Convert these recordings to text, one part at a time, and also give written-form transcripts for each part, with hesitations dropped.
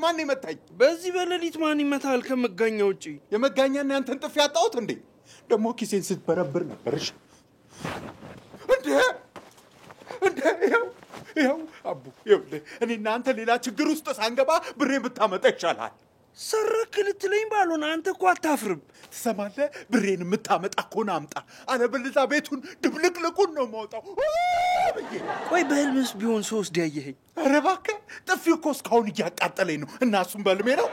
ማን ይመታኝ በዚህ በለሊት ማን ይመታል ከመጋኛው ውጪ የመጋኛና ያንተን ጥፍ ያጣውት እንዴ ደሞ ኪሴን ስትበረብር ነበርሽ እንዴ ያው አቡ እኔና አንተ ሌላ ችግር ውስጥ ሳንገባ ብሬ ብታመጣ ይቻላል ሰረክ ልትለኝ ባልሆነ አንተ እኮ አታፍርም ትሰማለህ ብሬን የምታመጣ ኮና አምጣ አለበለዛ ቤቱን ድብልቅልቁን ነው ማውጣው ቆይ በህልምስ ቢሆን ሶስት ያየኸኝ ኧረ እባክህ ጥፊው እኮ እስካሁን እያቃጠለኝ ነው እና እሱም በልሜ ነው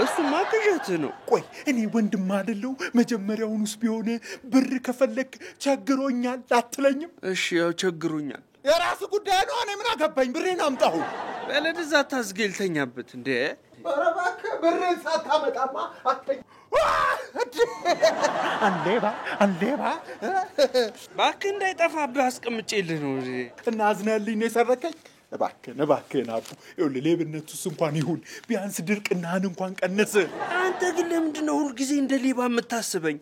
እሱማ ቅዠት ነው ቆይ እኔ ወንድም አይደለው መጀመሪያውንስ ቢሆን ብር ከፈለክ ቸግሮኛል አትለኝም እሺ ያው ቸግሮኛል የራስ ጉዳይ ነው እኔ ምን አገባኝ ብሬን አምጣው በለድዛ ታስገልተኛበት እንዴ ኧረ እባክህ ብሬን ሳታመጣማ አትለኝ አንዴባ ባክ እንዳይጠፋብህ አስቀምጬልህ ነው እና አዝናልኝ ነው የሰረከኝ እባክህ አቡ ይኸውልህ ሌብነቱስ እንኳን ይሁን ቢያንስ ድርቅናህን እንኳን ቀንስ አንተ ግን ለምንድነው ሁሉ ጊዜ እንደ ሌባ የምታስበኝ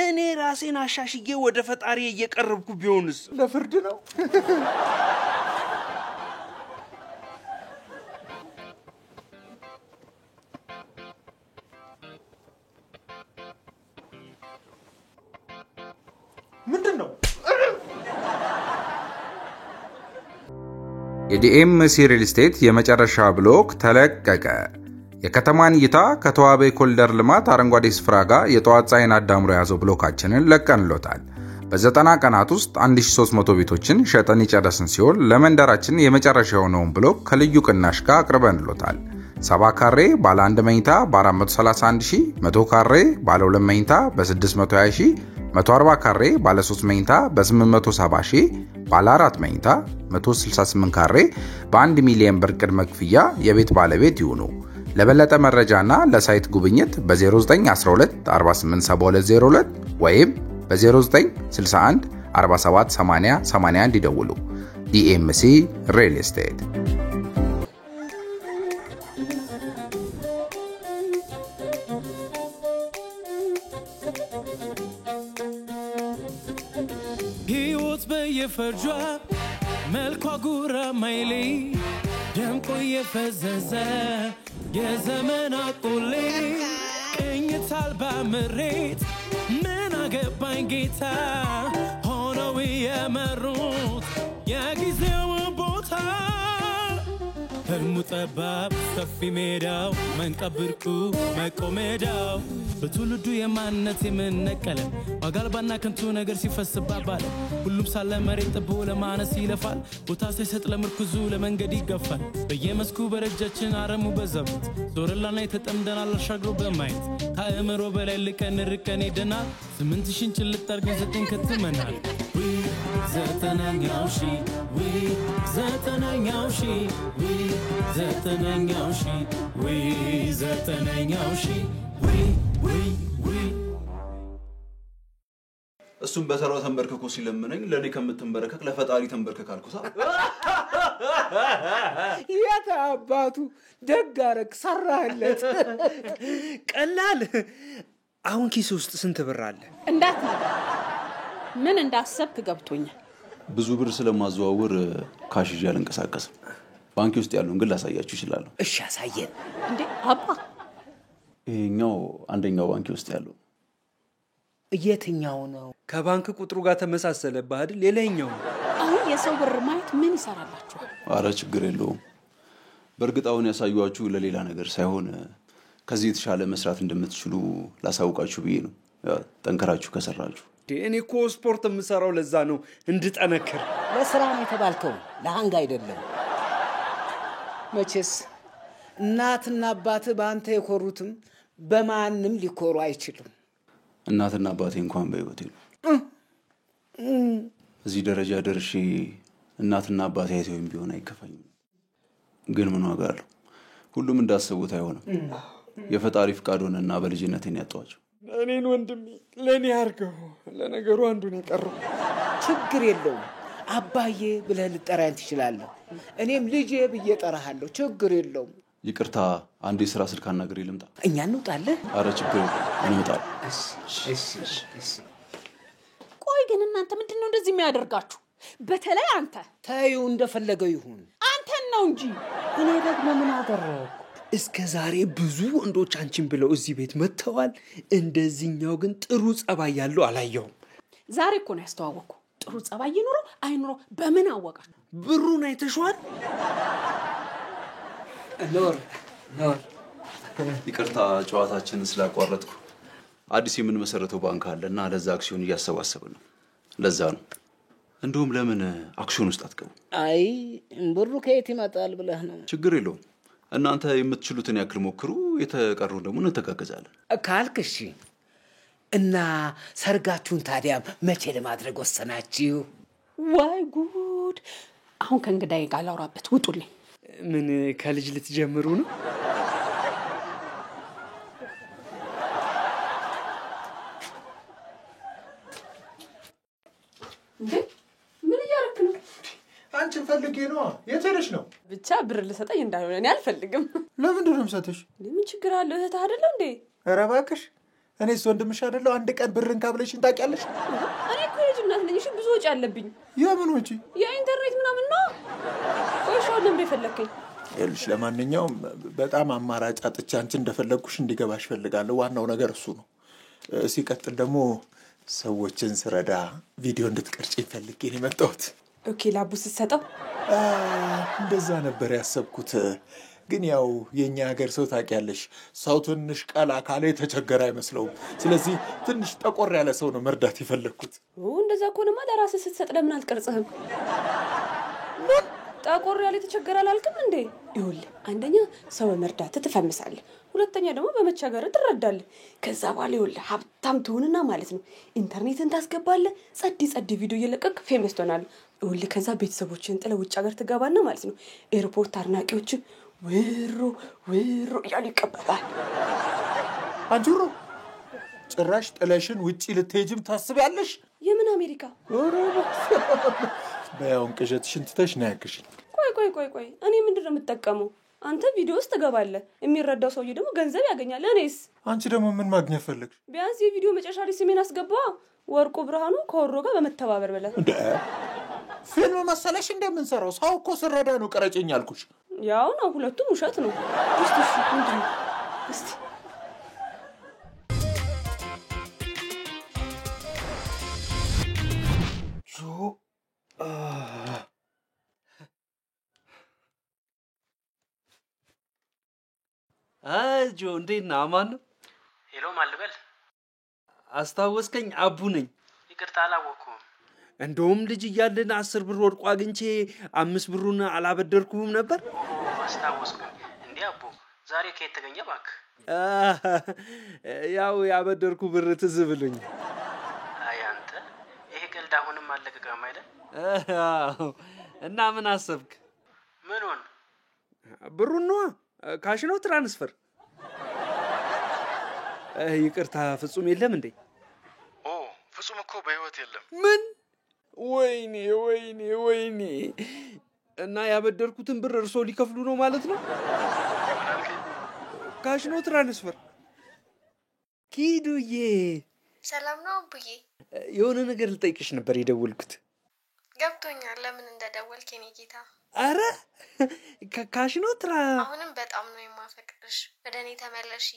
እኔ ራሴን አሻሽዬ ወደ ፈጣሪ እየቀረብኩ ቢሆንስ ለፍርድ ነው ምንድነው የዲኤምሲ ሪል ስቴት የመጨረሻ ብሎክ ተለቀቀ። የከተማን እይታ ከተዋበ ኮሪደር ልማት አረንጓዴ ስፍራ ጋር የጠዋት ፀሐይን አዳምሮ ያዘው ብሎካችንን ለቀንሎታል። በ90 ቀናት ውስጥ 1300 ቤቶችን ሸጠን የጨረስን ሲሆን ለመንደራችን የመጨረሻ የሆነውን ብሎክ ከልዩ ቅናሽ ጋር አቅርበንሎታል። 70 ካሬ ባለ 1 መኝታ በ431 ሺህ፣ 100 ካሬ ባለ 2 መኝታ በ620 ሺህ፣ 140 ካሬ ባለ 3 መኝታ በ870 ሺህ፣ ባለ 4 መኝታ 168 ካሬ በ1 ሚሊዮን ብር ቅድመ ክፍያ የቤት ባለቤት ይሁኑ። ለበለጠ መረጃና ለሳይት ጉብኝት በ0912 487202 ወይም በ0961 47 80 81 ይደውሉ። ዲኤምሲ ሪል ስቴት የፈርጇ መልኳ ጉራ ማይሌ ደምቆ የፈዘዘ የዘመን አቆሌ ቅኝት አልባ ምሬት ምን አገባኝ ጌታ ሆነው የመሩት የጊዜው ቦታ ህልሙ ጠባብ ሰፊ ሜዳው መንቀብርኩ መቆሜዳው በትውልዱ የማንነት የምንነቀለ ዋጋልባና ከንቱ ነገር ሲፈስባባል ሁሉም ሳለ መሬት ጥቦ ለማነስ ይለፋል ቦታ ሳይሰጥ ለምርኩዙ ለመንገድ ይገፋል በየመስኩ በረጃችን አረሙ በዛበት ዞረላና የተጠምደናል አሻግሮ በማየት ታእምሮ በላይ ልቀን ርቀን ሄደናል 8000 ጭልጥ አድርገን 9 ከትመናል ዘጠነኛው ሺ ዘጠነኛው ሺ ዘጠነኛው ሺ ዘጠነኛው ሺ እሱም በተራው ተንበርከኮ ሲለምነኝ ለኔ ከምትንበረከክ ለፈጣሪ ተንበርከክ አልኩታ ያታባቱ ደጋረክ ሰራህለት ቀላል አሁን ኪስ ውስጥ ስንት ብር አለ እንዳት ምን እንዳሰብክ ገብቶኛል ብዙ ብር ስለማዘዋወር ካሽ ይዤ አልንቀሳቀስም ባንክ ውስጥ ያለውን ግን ላሳያችሁ ይችላል እሺ አሳየን እንዴ አባ ይሄኛው አንደኛው ባንክ ውስጥ ያለው የትኛው ነው? ከባንክ ቁጥሩ ጋር ተመሳሰለብህ አይደል? ሌላኛው አሁን የሰው ብር ማየት ምን ይሰራላችኋል? አረ ችግር የለውም። በእርግጥ አሁን ያሳዩአችሁ ለሌላ ነገር ሳይሆን ከዚህ የተሻለ መስራት እንደምትችሉ ላሳውቃችሁ ብዬ ነው። ጠንከራችሁ ከሰራችሁ። እኔ እኮ ስፖርት የምሰራው ለዛ ነው እንድጠነክር። ለስራ ነው የተባልከው፣ ለሃንግ አይደለም። መቼስ እናትና አባትህ በአንተ የኮሩትም በማንም ሊኮሩ አይችሉም። እናትና አባቴ እንኳን በህይወት የሉ። እዚህ ደረጃ ደርሼ እናትና አባቴ አይተውኝ ቢሆን አይከፋኝም። ግን ምን ዋጋ አለው? ሁሉም እንዳሰቡት አይሆንም። የፈጣሪ ፍቃድ ሆነና በልጅነቴ ነው ያጣኋቸው። እኔን ወንድሜ ለኔ አርገው። ለነገሩ አንዱን የቀረው ችግር የለውም። አባዬ ብለህ ልጠራኝ ትችላለህ። እኔም ልጄ ብዬ እጠራሃለሁ። ችግር የለውም። ይቅርታ፣ አንዴ ስራ ስልክ አናግሬ ልምጣ። እኛ እንውጣለን። አረ ችግር የለውም፣ እንመጣለን። እሺ። ቆይ ግን እናንተ ምንድነው እንደዚህ የሚያደርጋችሁ? በተለይ አንተ። ታዩ እንደፈለገው ይሁን። አንተን ነው እንጂ እኔ ደግሞ ምን አደረኩ? እስከ ዛሬ ብዙ ወንዶች አንቺን ብለው እዚህ ቤት መጥተዋል። እንደዚህኛው ግን ጥሩ ጸባይ ያለው አላየሁም። ዛሬ እኮ ነው ያስተዋወቅኩ። ጥሩ ጸባይ ይኑረው አይኑረው በምን አወቃችሁ? ብሩን አይተሽዋል? ኖር ይቅርታ ጨዋታችንን ስላቋረጥኩ። አዲስ የምንመሰረተው ባንክ አለና ለዛ አክሲዮን እያሰባሰብን ነው። ለዛ ነው። እንደውም ለምን አክሲዮን ውስጥ አትገቡ? አይ ብሩ ከየት ይመጣል ብለህ ነው? ችግር የለውም። እናንተ የምትችሉትን ያክል ሞክሩ፣ የተቀረውን ደግሞ እንተጋገዛለን ካልክ እሺ። እና ሰርጋችሁን ታዲያ መቼ ለማድረግ ወሰናችሁ? ወይ ጉድ! አሁን ከእንግዳዬ ጋር ላውራበት። ውጡልኝ። ምን ከልጅ ልትጀምሩ ነው? ምን እያደረክ ነው? አንቺን ፈልጌ ነው። የት ሄደሽ ነው? ብቻ ብር ልሰጠኝ እንዳልሆነ እኔ አልፈልግም። ለምንድን ነው የምሰጥሽ? ምን ችግር አለው? እህትህ አይደለ እንዴ? ኧረ እባክሽ፣ እኔስ ወንድምሽ አይደለሁ? አንድ ቀን ብርን ካብለሽኝ ታውቂያለሽ? እኔ እኮ የልጅ እናት ነኝ። እሺ ብዙ ወጪ አለብኝ። የምን ወጪ? የኢንተርኔት ምናምን ነው። ቆይ ሻው ለምን ፈለከኝ? ይኸውልሽ፣ ለማንኛውም በጣም አማራጭ አጥቼ አንቺ እንደፈለግኩሽ እንዲገባሽ ፈልጋለሁ። ዋናው ነገር እሱ ነው። ሲቀጥል ደግሞ ሰዎችን ስረዳ ቪዲዮ እንድትቀርጪኝ ፈልጌ ነው የመጣሁት። ኦኬ፣ ላቡ ስትሰጠው እንደዛ ነበር ያሰብኩት። ግን ያው የኛ ሀገር ሰው ታውቂያለሽ፣ ሰው ትንሽ ቀላ ካለ የተቸገረ አይመስለውም። ስለዚህ ትንሽ ጠቆር ያለ ሰው ነው መርዳት የፈለግኩት። እንደዛ ከሆነማ ለራስህ ስትሰጥ ለምን አልቀርጽህም? ጠቆር ያለ የተቸገረ አላልክም እንዴ? ይኸውልህ፣ አንደኛ ሰው በመርዳት ትፈምሳለህ፣ ሁለተኛ ደግሞ በመቸገር ትረዳለህ። ከዛ በኋላ ይኸውልህ ሀብታም ትሆንና ማለት ነው ኢንተርኔትን ታስገባለህ፣ ጸዲ ቪዲዮ እየለቀቅ ፌመስ ትሆናለህ። ይኸውልህ ከዛ ቤተሰቦችን ጥለ ውጭ ሀገር ትገባና ማለት ነው ኤርፖርት አድናቂዎች ወሮ እያሉ ይቀበላል። አንቺ ሮ ጭራሽ ጥለሽን ውጪ ልትሄጂም ታስቢያለሽ? የምን አሜሪካ? በያውን ቅዠትሽን ትተሽ ነው ያክሽኝ። ቆይ እኔ ምንድን ነው የምጠቀመው? አንተ ቪዲዮ ውስጥ ትገባለህ፣ የሚረዳው ሰውዬ ደግሞ ገንዘብ ያገኛል። እኔስ? አንቺ ደግሞ ምን ማግኘት ፈለግሽ? ቢያንስ የቪዲዮ መጨረሻ ላይ ስሜን አስገባ። ወርቁ ብርሃኑ ከወሮ ጋር በመተባበር ብለህ ፊልም መሰለሽ እንደምንሰራው? ሰው እኮ ስረዳ ነው ቀረጨኝ አልኩሽ። ያው ነው፣ ሁለቱም ውሸት ነው። እስቲ ምንድን ነው? እስቲ አጆ እንዴት ነህ? አማን ነው? ሄሎ ማልበል? አስታወስከኝ? አቡ ነኝ። ይቅርታ አላወኩም። እንደውም ልጅ እያለን 10 ብር ወድቆ አግኝቼ 5 ብሩን አላበደርኩም ነበር። አስታወስኩኝ። እንዴ አቡ ዛሬ ከየት ተገኘ እባክህ? ያው ያበደርኩ ብር ትዝ ብሎኝ። አይ አንተ ይሄ ቀልድ አሁንም አለቀቀም አይደል? እና ምን አሰብክ? ምኑን? ብሩን ነው። ካሽ ነው ትራንስፈር? ይቅርታ ፍጹም የለም እንዴ? ፍጹም እኮ በህይወት የለም። ምን? ወይኔ እና ያበደርኩትን ብር እርሶ ሊከፍሉ ነው ማለት ነው? ካሽ ነው ትራንስፈር? ኪዱዬ ሰላም ነው አቡዬ? የሆነ ነገር ልጠይቅሽ ነበር የደወልኩት። ገብቶኛል ለምን እንደደወልክ የኔ ጌታ። አረ ካሽ ነው ትራ አሁንም በጣም ነው የማፈቅርሽ ወደኔ ተመለሺ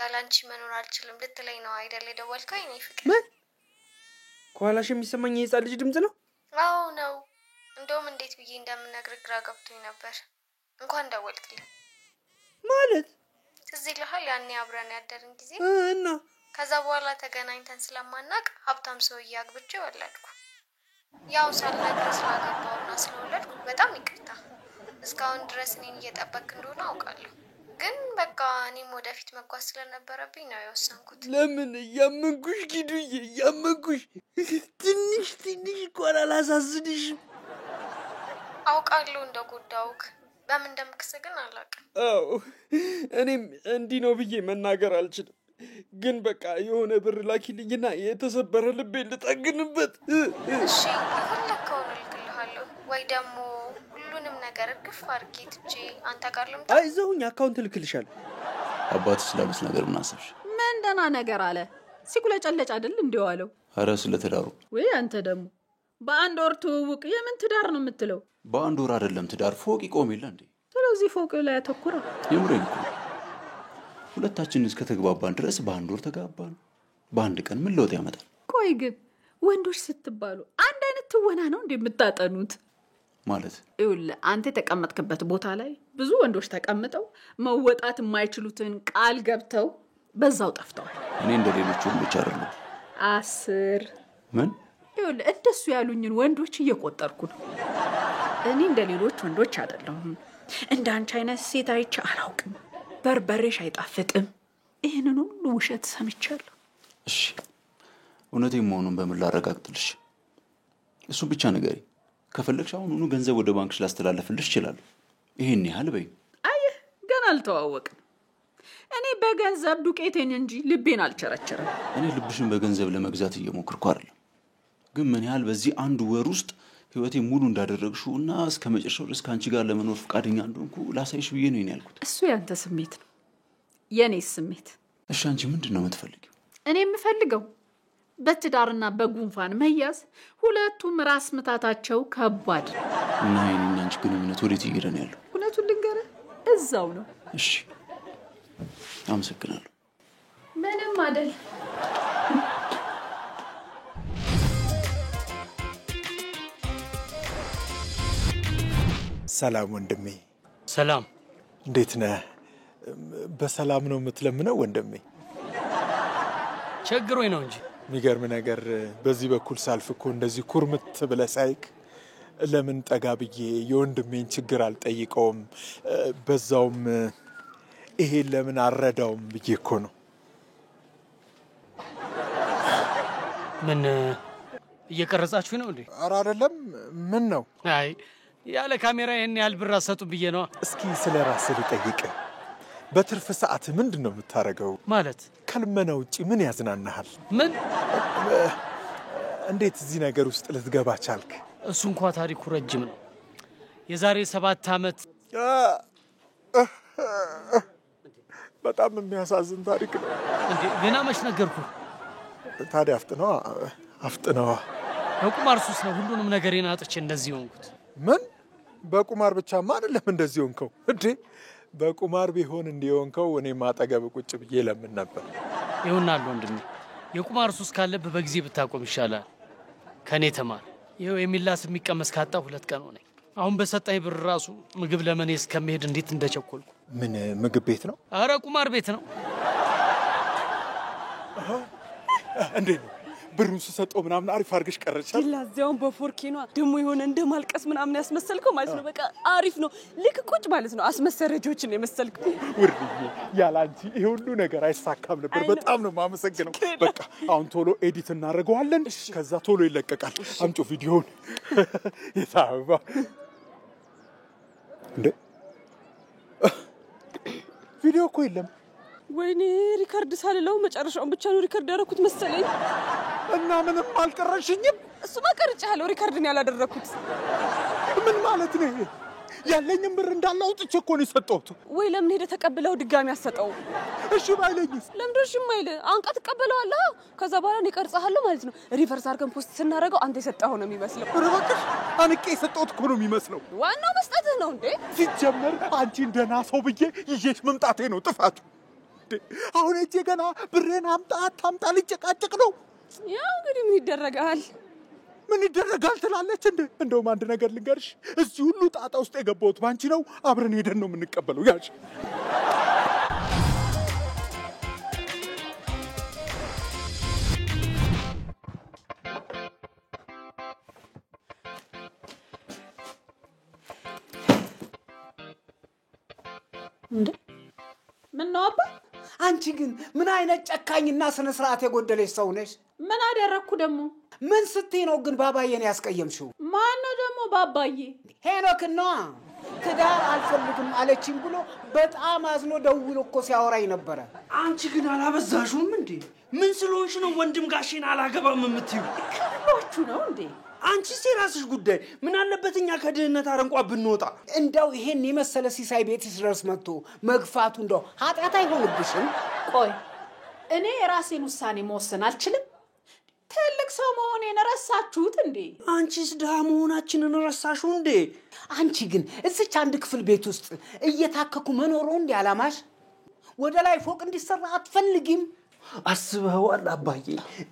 ያላንቺ መኖር አልችልም ልትለኝ ነው አይደል የደወልከው የኔ ፍቅር ምን ኳላሽ የሚሰማኝ የህፃን ልጅ ድምጽ ነው አዎ ነው እንደውም እንዴት ብዬ እንደምነግርህ ግራ ገብቶኝ ነበር እንኳን ደወልክልኝ ማለት እዚህ ለሃል ያኔ አብረን ያደርን ጊዜ እና ከዛ በኋላ ተገናኝተን ስለማናቅ ሀብታም ሰውዬ አግብቼ ወለድኩ ያው ሳልነግርህ ስላገባውና ስለወለድኩ በጣም ይቅርታ እስካሁን ድረስ እኔን እየጠበቅክ እንደሆነ አውቃለሁ ግን በቃ እኔም ወደፊት መጓዝ ስለነበረብኝ ነው የወሰንኩት ለምን ያመንኩሽ ጊዱዬ ያመንኩሽ ትንሽ እንኳን አላሳዝንሽም አውቃለሁ እንደጎዳውክ በምን እንደምክስ ግን አላውቅም አዎ እኔም እንዲህ ነው ብዬ መናገር አልችልም ግን በቃ የሆነ ብር ላኪልኝና የተሰበረ ልቤን ልጠግንበት እሺ የፈለከውን እልክልሃለሁ ወይ ደግሞ ሁሉንም ነገር እርግፍ አድርጌ ትቼ አንተ ጋር ልምጣ አይዞኝ አካውንት እልክልሻለሁ አባትሽ ስላሉት ነገር ምን አሰብሽ ምን ደህና ነገር አለ ሲኩለጨለጭ አይደል እንደዋለው ኧረ ስለተዳሩ ወይ አንተ ደግሞ በአንድ ወር ትውውቅ የምን ትዳር ነው የምትለው በአንድ ወር አይደለም ትዳር ፎቅ ይቆም የለ እንዴ ስለዚህ ፎቅ ላይ አተኩራ የምሬን እኮ ሁለታችን እስከ ተግባባን ድረስ በአንድ ወር ተጋባን በአንድ ቀን ምን ለውጥ ያመጣል ቆይ ግን ወንዶች ስትባሉ አንድ አይነት ትወና ነው እንደምታጠኑት ማለት ይኸውልህ አንተ የተቀመጥክበት ቦታ ላይ ብዙ ወንዶች ተቀምጠው መወጣት የማይችሉትን ቃል ገብተው በዛው ጠፍተዋል እኔ እንደሌሎቹ ወንዶች አይደለም 10 ምን ይኸውልህ እንደሱ ያሉኝን ወንዶች እየቆጠርኩ ነው እኔ እንደሌሎች ወንዶች አይደለሁም እንደ አንቺ አይነት ሴት አይቼ አላውቅም በርበሬሽ አይጣፍጥም ይሄንን ሁሉ ውሸት ሰምቻለሁ እሺ እውነቴን መሆኑን በምን ላረጋግጥልሽ እሱ ብቻ ንገሪ ከፈለግሽ አሁኑኑ ገንዘብ ወደ ባንክሽ ላስተላልፍልሽ ይችላል ይሄን ያህል በይ አየህ ገና አልተዋወቅንም እኔ በገንዘብ ዱቄቴን እንጂ ልቤን አልቸረቸረም እኔ ልብሽን በገንዘብ ለመግዛት እየሞከርኩ አይደለም ግን ምን ያህል በዚህ አንድ ወር ውስጥ ህይወቴ ሙሉ እንዳደረግሽውና እስከ መጨረሻው ድረስ ካንቺ ጋር ለመኖር ፈቃደኛ እንደሆንኩ ላሳይሽ ብዬ ነው ያልኩት እሱ ያንተ ስሜት ነው የኔስ ስሜት እሺ አንቺ ምንድነው የምትፈልጊው እኔ የምፈልገው በትዳርና በጉንፋን መያዝ ሁለቱም ራስ ምታታቸው ከባድ እና የኔና አንቺ ግንኙነት ወዴት እየሄደ ነው ያለው እውነቱን ልንገርህ እዛው ነው እሺ አመሰግናለሁ ምንም አይደል ሰላም ወንድሜ ሰላም እንዴት ነህ በሰላም ነው የምትለምነው ወንድሜ ቸግሮኝ ነው እንጂ የሚገርም ነገር በዚህ በኩል ሳልፍ እኮ እንደዚህ ኩርምት ብለህ ሳይክ ለምን ጠጋ ብዬ የወንድሜን ችግር አልጠይቀውም በዛውም ይሄን ለምን አረዳውም ብዬ እኮ ነው ምን እየቀረጻችሁ ነው እንዴ ኧረ አይደለም ምን ነው አይ ያለ ካሜራ ይሄን ያህል ብር አሰጡ ብዬ ነው እስኪ ስለ ራስህ ልጠይቅህ በትርፍ ሰዓት ምንድነው የምታረገው ማለት ከልመና ውጪ ምን ያዝናናሃል ምን እንዴት እዚህ ነገር ውስጥ ልትገባ ቻልክ እሱ እንኳን ታሪኩ ረጅም ነው የዛሬ 7 አመት በጣም የሚያሳዝን ታሪክ ነው እንዴ ገና መች ነገርኩ ታዲያ አፍጥነዋ በቁማር ሱስ ነው ሁሉንም ነገሬን አጥቼ እንደዚህ ሆንኩት ምን በቁማር ብቻማ አይደለም እንደዚህ ሆንከው እንዴ በቁማር ቢሆን እንዲሆንከው እኔ ማጠገብ ቁጭ ብዬ ለምን ነበር ይሁንናል ወንድሜ የቁማር ሱስ ካለብህ በጊዜ ብታቆም ይሻላል ከኔ ተማር ይሄው የሚላስ የሚቀመስ ካጣው 2 ቀን ሆነኝ አሁን በሰጣኝ ብር ራሱ ምግብ ለመኔ እስከመሄድ እንዴት እንደቸኮልኩ ምን ምግብ ቤት ነው አረ ቁማር ቤት ነው እንዴ ብሩን ሰጠው ምናምን አሪፍ አርገሽ ቀረቻል ይላዚያውን በፎርኪኗ ደሞ ይሆነ እንደማልቀስ ምናምን ያስመሰልከው ማለት ነው በቃ አሪፍ ነው ልክ ቁጭ ማለት ነው አስመሰረጆችን የመሰልከው ውርድዬ ያላንቺ ይሄ ሁሉ ነገር አይሳካም ነበር በጣም ነው ማመሰግነው በቃ አሁን ቶሎ ኤዲት እናደርገዋለን ከዛ ቶሎ ይለቀቃል አምጪ ቪዲዮውን የታባ እንዴ ቪዲዮ እኮ የለም ወይኔ ሪካርድ ሳልለው መጨረሻውን ብቻ ነው ሪካርድ ያደረኩት መሰለኝ እና ምንም አልቀረሽኝም እሱማ ቀርጫለሁ ሪካርድን ያላደረኩት ምን ማለት ነው ያለኝም ብር እንዳለ አውጥቼ እኮ ነው የሰጠሁት። ወይ ለምን ሄደ ተቀብለው ድጋሚ አሰጠው? እሺ ባይለኝስ? ለምን እሺ ማይል አንቃ ተቀበለዋለህ። ከዛ በኋላ እኔ ቀርጻለሁ ማለት ነው። ሪቨርስ አድርገን ፖስት ስናደርገው አንተ የሰጠኸው ነው የሚመስለው። እባክሽ አንቄ የሰጠሁት እኮ ነው የሚመስለው። ዋናው መስጠትህ ነው እንዴ? ሲጀመር አንቺን ደህና ሰው ብዬ ይዤሽ መምጣቴ ነው ጥፋቱ። አሁን እጄ ገና ብሬን አምጣ አታምጣ ልጨቃጨቅ ነው። ያው እንግዲህ ምን ይደረጋል? ምን ይደረጋል ትላለች እንዴ? እንደውም አንድ ነገር ልንገርሽ፣ እዚህ ሁሉ ጣጣ ውስጥ የገባሁት ባንቺ ነው። አብረን ሄደን ነው የምንቀበለው። ያሽ እንዴ ምን ነው አባ? አንቺ ግን ምን አይነት ጨካኝና ስነ ስርዓት የጎደለሽ ሰው ነሽ? ምን አደረኩ ደግሞ? ምን ስትይ ነው ግን ባባዬን ያስቀየምሽው? ማን ነው ደግሞ ባባዬ? ሄኖክ ነው። ትዳር አልፈልግም አለችኝ ብሎ በጣም አዝኖ ደውሎ እኮ ሲያወራኝ ነበረ። አንቺ ግን አላበዛሽውም እንዴ? ምን ስለሆንሽ ነው ወንድም ጋሼን አላገባም የምትዩ? ከብሏችሁ ነው እንዴ? አንቺስ የራስሽ ጉዳይ። ምን አለበት እኛ ከድህነት አረንቋ ብንወጣ? እንደው ይሄን የመሰለ ሲሳይ ቤትሽ ድረስ መጥቶ መግፋቱ እንደው ኃጢአት አይሆንብሽም? ቆይ እኔ የራሴን ውሳኔ መወሰን አልችልም? ትልቅ ሰው መሆኔን ረሳችሁት እንዴ? አንቺስ ድሃ መሆናችንን ረሳሽው እንዴ? አንቺ ግን እዚች አንድ ክፍል ቤት ውስጥ እየታከኩ መኖሩ እንዴ አላማሽ? ወደ ላይ ፎቅ እንዲሰራ አትፈልጊም? አስበዋል አባዬ?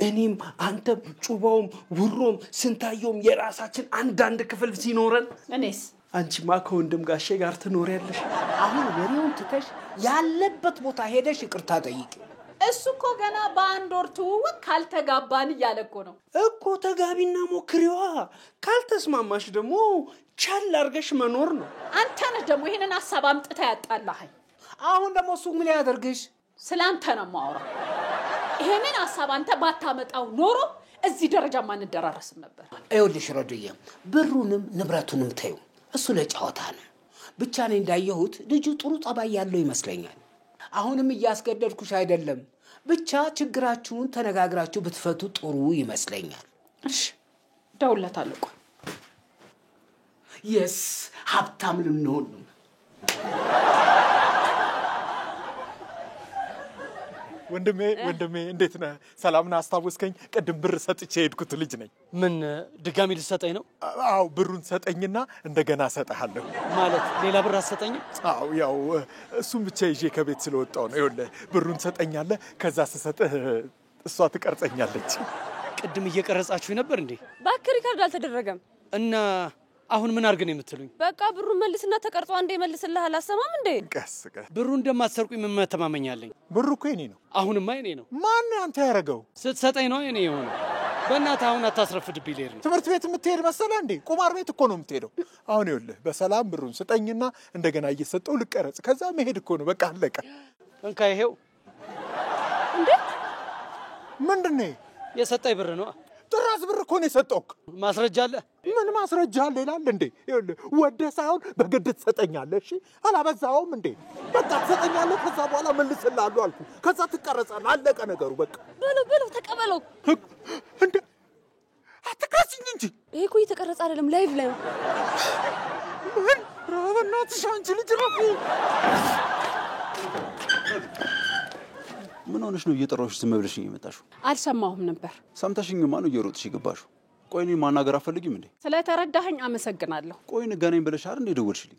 እኔም አንተም ጩባውም ውሮም ስንታየውም የራሳችን አንዳንድ ክፍል ሲኖረን፣ እኔስ አንቺማ ከወንድም ጋሼ ጋር ትኖሪያለሽ። አሁን ወሬውን ትተሽ ያለበት ቦታ ሄደሽ ይቅርታ ጠይቂ። እሱ እኮ ገና በአንድ ወር ትውውቅ ካልተጋባን እያለ እኮ ነው። እኮ ተጋቢና ሞክሪዋ። ካልተስማማሽ ደግሞ ቻል አድርገሽ መኖር ነው። አንተ ነህ ደግሞ ይሄንን ሐሳብ አምጥታ ያጣላኸኝ። አሁን ደግሞ እሱ ምን ያደርግሽ? ስላንተ ነው የማወራው። ይሄንን ሐሳብ አንተ ባታመጣው ኖሮ እዚህ ደረጃ ማንደራረስም ነበር። ይኸውልሽ ረዱዬ፣ ብሩንም ንብረቱንም ተይው፣ እሱ ለጨዋታ ነው። ብቻ እኔ እንዳየሁት ልጁ ጥሩ ጸባይ ያለው ይመስለኛል። አሁንም እያስገደድኩሽ አይደለም። ብቻ ችግራችሁን ተነጋግራችሁ ብትፈቱ ጥሩ ይመስለኛል። እሺ ደውለታለሁ። የስ ሀብታም ልንሆን ነው። ወንድሜ እንዴት ነህ? ሰላምና አስታወስከኝ? ቅድም ብር ሰጥቼ ሄድኩት ልጅ ነኝ። ምን ድጋሚ ልትሰጠኝ ነው? አዎ ብሩን ሰጠኝና እንደገና ሰጠሃለሁ። ማለት ሌላ ብር አትሰጠኝም? አዎ ያው እሱን ብቻ ይዤ ከቤት ስለወጣው ነው። ይኸውልህ ብሩን ሰጠኛለህ፣ ከዛ ስሰጥህ እሷ ትቀርጸኛለች። ቅድም እየቀረጻችሁ ነበር እንዴ? ባክ ሪካርድ አልተደረገም እና አሁን ምን አድርገን የምትሉኝ? በቃ ብሩን መልስና ተቀርጾ አንዴ መልስልሃል። አሰማም እንዴ? ቀስ ብሩ እንደማትሰርቁኝ ምን መተማመኛለኝ? ብሩ እኮ የኔ ነው። አሁንማ የኔ ነው። ማን አንተ ያደረገው? ስትሰጠኝ ነው የኔ የሆነ። በእናትህ አሁን አታስረፍድብኝ። ልሄድ ነው። ትምህርት ቤት የምትሄድ መሰለህ እንዴ? ቁማር ቤት እኮ ነው የምትሄደው። አሁን ይኸውልህ በሰላም ብሩን ስጠኝና እንደገና እየሰጠው ልቀረጽ፣ ከዛ መሄድ እኮ ነው። በቃ አለቀ። እንካ ይሄው። እንዴ ምንድን ነው? የሰጠኝ ብር ነው። ጥራዝ ብር እኮ ነው የሰጠውክ። ማስረጃ አለ? ምን ማስረጃ አለ ይላል እንዴ? ይኸውልህ ወደህ ሳይሆን በግድ ትሰጠኛለህ። እሺ አላበዛኸውም እንዴ? በቃ ትሰጠኛለህ፣ ከዛ በኋላ መልስልሃለሁ አልኩ። ከዛ ትቀረጻለህ። አለቀ ነገሩ በቃ። በለው ተቀበለው። እንዴ አትቀረጽኝ እንጂ። ይሄ እኮ እየተቀረጸ አይደለም፣ ላይቭ ላይ ነው። ምን በእናትሽ አንቺ ልጅ ረፊ ምን ሆነሽ ነው እየጠራሁሽ ዝም ብለሽኝ የመጣሽው? አልሰማሁም ነበር። ሰምተሽኝማ ነው እየሮጥሽ የገባሽው። ቆይ እኔን ማናገር አትፈልጊም እንዴ? ስለተረዳኸኝ አመሰግናለሁ። ቆይ እንገናኝ ብለሽ አይደል እንዴ ደወልሽልኝ?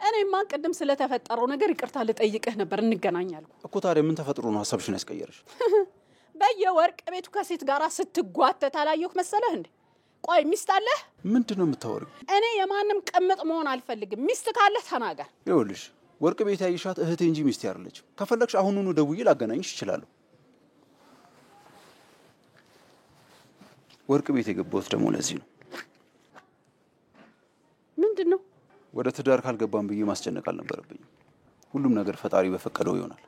እኔማ ቅድም ስለተፈጠረው ነገር ይቅርታ ልጠይቅህ ነበር። እንገናኛለን እኮ። ታዲያ ምን ተፈጥሮ ነው ሐሳብሽን ያስቀየረሽ? በየወርቅ ቤቱ ከሴት ጋር ስትጓተት አላየሁህ መሰለህ እንዴ? ቆይ ሚስት አለህ? ምንድን ነው የምታወሪው? እኔ የማንም ቅምጥ መሆን አልፈልግም። ሚስት ካለህ ተናገር። ይኸውልሽ ወርቅ ቤት ያይሻት እህቴ እንጂ ሚስቴ አይደለችም። ከፈለግሽ አሁኑኑ ደውዬ ላገናኝሽ እችላለሁ። ወርቅ ቤት የገባሁት ደግሞ ለዚህ ነው። ምንድን ነው? ወደ ትዳር ካልገባን ብዬ ማስጨነቅ አልነበረብኝም። ሁሉም ነገር ፈጣሪ በፈቀደው ይሆናል።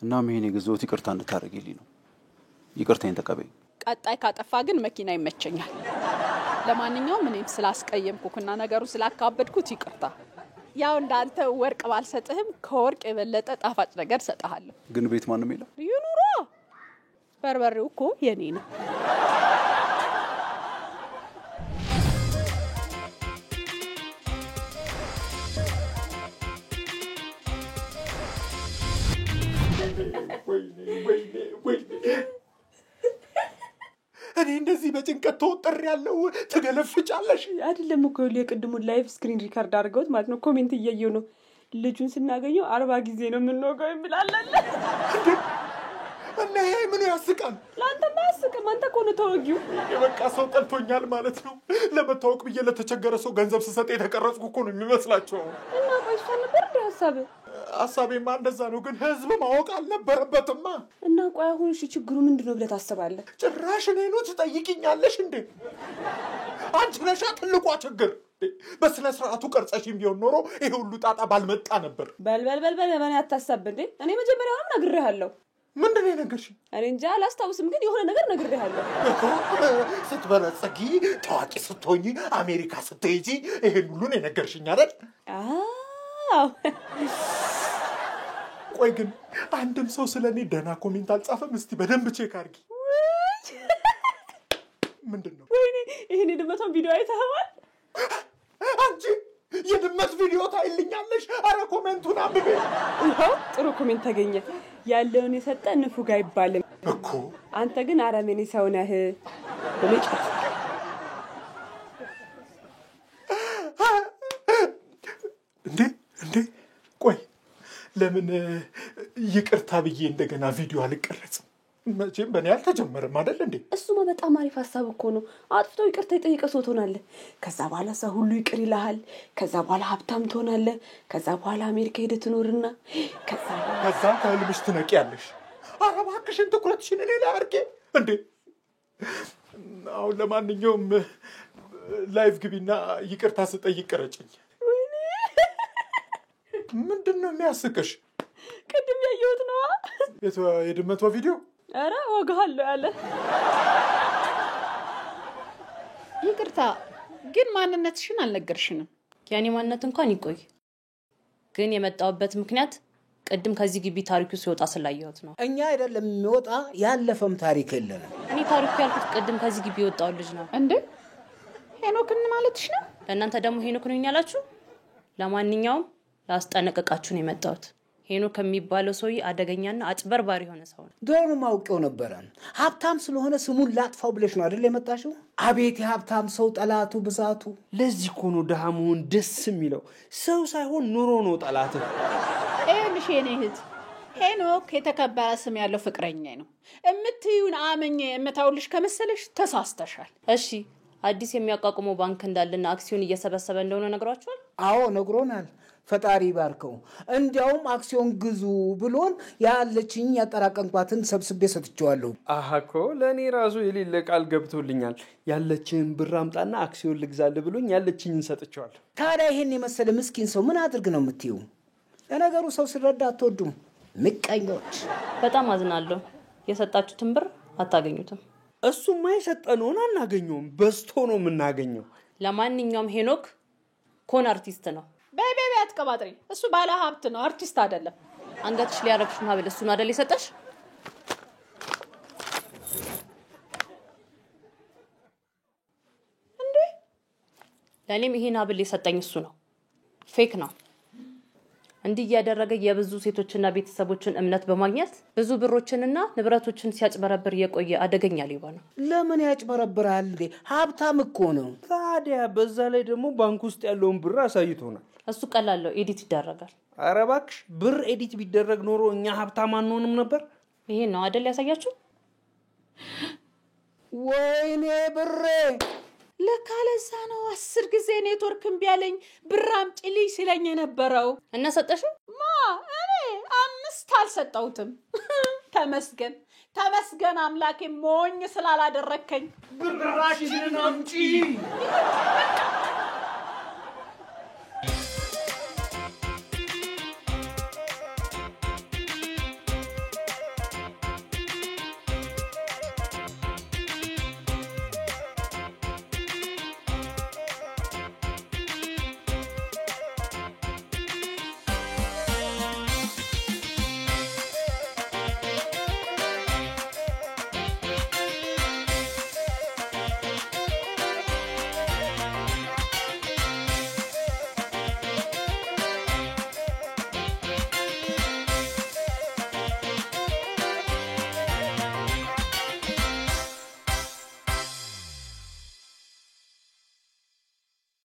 እናም ይሄን የገዛሁት ይቅርታ እንድታደርጊልኝ ነው። ይቅርታዬን ተቀበይ። ቀጣይ ካጠፋ ግን መኪና ይመቸኛል። ለማንኛውም እኔም ስላስቀየምኩና ነገሩ ስላካበድኩት ይቅርታ። ያው እንዳንተ ወርቅ ባልሰጥህም ከወርቅ የበለጠ ጣፋጭ ነገር ሰጣሃለሁ። ግን ቤት ማንም የለም? ይኑሮ። በርበሬው እኮ የኔ ነው። እኔ እንደዚህ በጭንቀት ተወጥር ያለው ትገለፍጫለሽ። አይደለም እኮ የቅድሙን ላይቭ ስክሪን ሪካርድ አድርገውት ማለት ነው። ኮሜንት እያየው ነው። ልጁን ስናገኘው 40 ጊዜ ነው የምንወጋው ይምላል። እና ይሄ ምን ያስቃል? ለአንተ ማያስቅም። አንተ እኮ ነው ተወጊው። የበቃ ሰው ጠልቶኛል ማለት ነው። ለመታወቅ ብዬ ለተቸገረ ሰው ገንዘብ ስሰጥ የተቀረጽኩ እኮ ነው የሚመስላቸው። እና ቆይታ ነበር ሐሳብ ሐሳቤማ እንደዛ ነው፣ ግን ህዝብ ማወቅ አልነበረበትማ። እና ቆይ አሁን እሺ ችግሩ ምንድነው ብለህ ታስባለህ? ጭራሽ እኔን ትጠይቂኛለሽ እንዴ? አንቺ ነሽ ትልቋ ችግር። በስነ ስርዓቱ ቀርጸሽም ቢሆን ኖሮ ይሄ ሁሉ ጣጣ ባልመጣ ነበር። በል በእኔ አታሳብ እንዴ። እኔ መጀመሪያውንም ነግሬሃለሁ። ምንድን ነው የነገርሽኝ? እኔ እንጃ አላስታውስም፣ ግን የሆነ ነገር ነግሬሃለሁ። ስትበለጽጊ ታዋቂ ስትሆኚ አሜሪካ ስትሄጂ ይሄን ሁሉ ነው የነገርሽኝ አይደል? አዎ። ቆይ ግን አንድም ሰው ስለኔ ደህና ኮሜንት አልጻፈም። እስቲ በደንብ ቼክ አድርጊ። ምንድነው? ወይኔ ይሄን የድመቷን ቪዲዮ አይተኸዋል? አንቺ የድመት ቪዲዮ ታይልኛለሽ? አረ ኮሜንቱን አንብቤ። ይኸው ጥሩ ኮሜንት ተገኘ። ያለውን የሰጠ ንፉግ አይባልም እኮ። አንተ ግን አረመኔ ሰው ነህ ብለሽ እንዴ ቆይ ለምን ይቅርታ ብዬ እንደገና ቪዲዮ አልቀረጽም? መቼም በእኔ አልተጀመረም አይደል እንዴ? እሱማ በጣም አሪፍ ሀሳብ እኮ ነው። አጥፍተው ይቅርታ የጠየቀ ሰው ትሆናለህ። ከዛ በኋላ ሰው ሁሉ ይቅር ይልሃል። ከዛ በኋላ ሀብታም ትሆናለህ። ከዛ በኋላ አሜሪካ ሄደህ ትኖርና ከዛ ከህልምሽ ትነቂያለሽ። ኧረ እባክሽን ትኩረትሽን እኔ ላይ አድርጌ እንዴ። አሁን ለማንኛውም ላይቭ ግቢና ይቅርታ ስጠይቅ ቅረጭኝ። ምንድን ነው የሚያስቅሽ? ቅድም ያየሁት ነዋ። የድመቷ ቪዲዮ? ኧረ ወጋለሁ ያለ። ይቅርታ ግን ማንነትሽን አልነገርሽንም። የኔ ማንነት እንኳን ይቆይ፣ ግን የመጣውበት ምክንያት ቅድም ከዚህ ግቢ ታሪኩ ሲወጣ ስላየሁት ነው። እኛ አይደለም የሚወጣ ያለፈም ታሪክ የለንም። እኔ ታሪኩ ያልኩት ቅድም ከዚህ ግቢ የወጣው ልጅ ነው። እንዴ ሄኖክን ማለትሽ ነው? ለእናንተ ደግሞ ሄኖክ ነው ያላችሁ? ለማንኛውም ላስጠነቀቃችሁ ነው የመጣሁት። ሄኖክ የሚባለው ሰውዬ አደገኛና አጭበርባሪ የሆነ ሰው ነው። ዶኑ ማውቀው ነበር። ሀብታም ስለሆነ ስሙን ላጥፋው ብለሽ ነው አይደል የመጣሽው? አቤት የሀብታም ሰው ጠላቱ ብዛቱ። ለዚህ እኮ ነው ድሃ መሆን ደስ የሚለው። ሰው ሳይሆን ኑሮ ነው ጠላት። ይኸውልሽ የኔ እህት፣ ሄኖክ የተከበረ ስም ያለው ፍቅረኛ ነው። እምትዩን አመኘ እምታውልሽ ከመሰለሽ ተሳስተሻል። እሺ አዲስ የሚያቋቁመው ባንክ እንዳለና አክሲዮን እየሰበሰበ እንደሆነ ነግሯችኋል? አዎ ነግሮናል። ፈጣሪ ባርከው። እንዲያውም አክሲዮን ግዙ ብሎን ያለችኝ ያጠራቀምኳትን ሰብስቤ ሰጥቼዋለሁ። አሃኮ ለኔ ራሱ የሌለ ቃል ገብቶልኛል። ያለችኝ ብር አምጣና አክሲዮን ልግዛል ብሎኝ ያለችኝን ሰጥቼዋለሁ። ታዲያ ይሄን የመሰለ ምስኪን ሰው ምን አድርግ ነው የምትዩ? ለነገሩ ሰው ሲረዳ አትወዱም ምቀኞች። በጣም አዝናለሁ። የሰጣችሁትን ብር አታገኙትም። እሱማ የሰጠነውን አናገኘውም፣ በዝቶ ነው የምናገኘው። ለማንኛውም ሄኖክ ኮን አርቲስት ነው። በቤቤ አትቀባጥሪ። እሱ ባለ ሀብት ነው፣ አርቲስት አይደለም። አንገትሽ ሊያረግሽ ሀብል እሱን አይደል የሰጠሽ? እንዴ ለኔም ይሄን ሀብል የሰጠኝ እሱ ነው። ፌክ ነው። እንዲህ ያደረገ የብዙ ሴቶችና ቤተሰቦችን እምነት በማግኘት ብዙ ብሮችንና ንብረቶችን ሲያጭበረብር የቆየ አደገኛ ሌባ ነው። ለምን ያጭበረብራል እንዴ? ሀብታም እኮ ነው። ታዲያ በዛ ላይ ደግሞ ባንክ ውስጥ ያለውን ብር አሳይቶናል። እሱ ቀላል ነው፣ ኤዲት ይደረጋል። ኧረ እባክሽ ብር ኤዲት ቢደረግ ኖሮ እኛ ሀብታም አንሆንም ነበር። ይሄን ነው አይደል ያሳያችሁ? ወይኔ ብሬ! ለካ ለዛ ነው 10 ጊዜ ኔትወርክ እምቢ አለኝ ብር አምጪልኝ ሲለኝ የነበረው። እና ሰጠሽው? ማ እኔ 5 አልሰጠሁትም። ተመስገን አምላኬ ሞኝ ስላላደረከኝ። ብራሽን አምጪ!